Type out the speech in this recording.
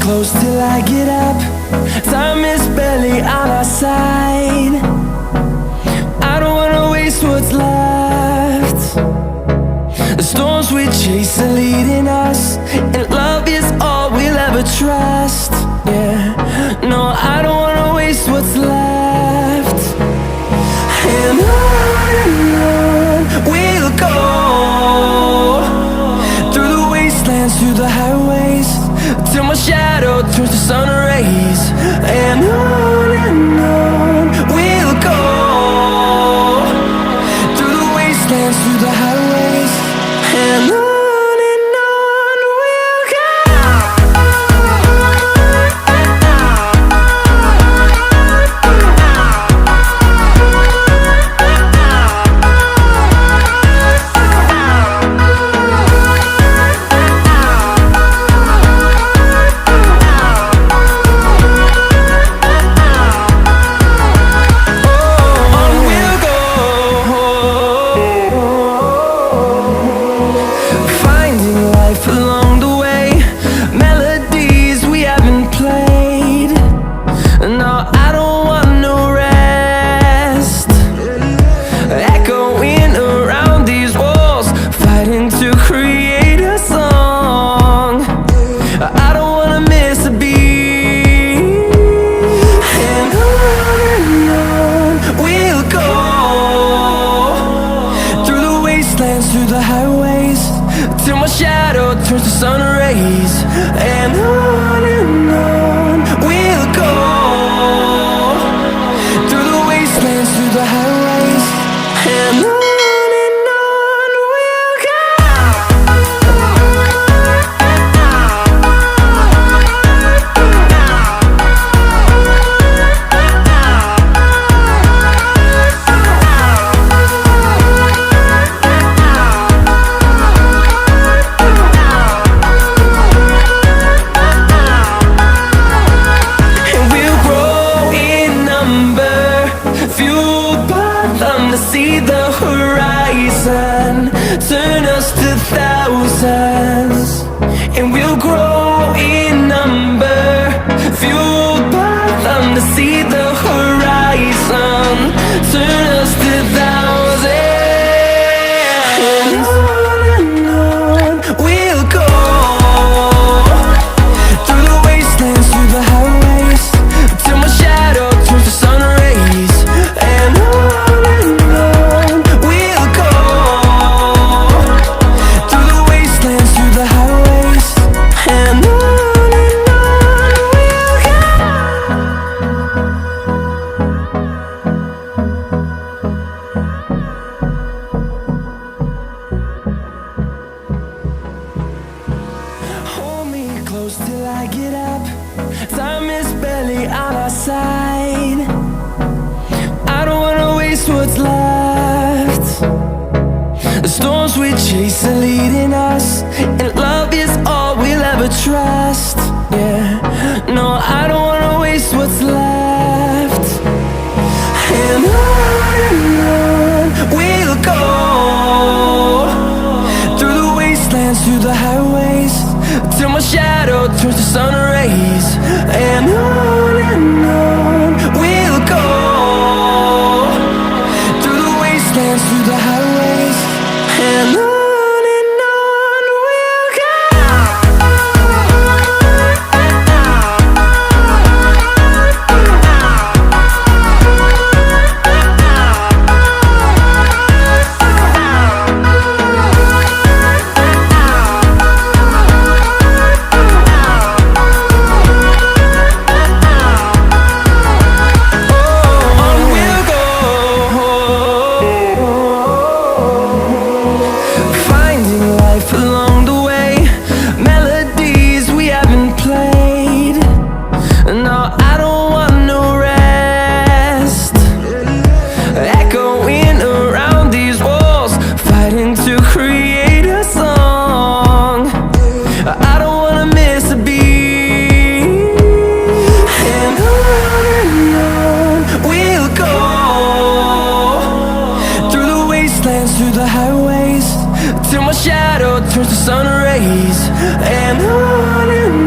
close till I get up. Time is barely on our side. I don't wanna waste what's left. The storms we chase are leading us, and love is all we'll ever trust. Yeah, no, I don't wanna waste what's left. And on we'll go, through the wastelands, through the highways, till my shadow turns to sun rays. And on we'll go, through the wastelands, through the highways, and on. Through the highways, till my shadow turns to sun rays. And on we'll go, through the wastelands, through the highways, and on. See the horizon turn us to thousands, and we'll grow in number, fueled by them. To see the horizon turn us to thousands, and on we'll go, through the wastelands, through the highways, till my shadow turns to sun rays. And on till I get up. Time is barely on our side. I don't wanna waste what's left. The storms we chase are leading us, and love is all we'll ever trust. Yeah, no, I don't wanna waste what's left. And on we'll go, through the wastelands, through the highways, till my shadow turns to sun rays. And on we'll go, through the wastelands, through the highways, and on. till my shadow turns to sun rays. And on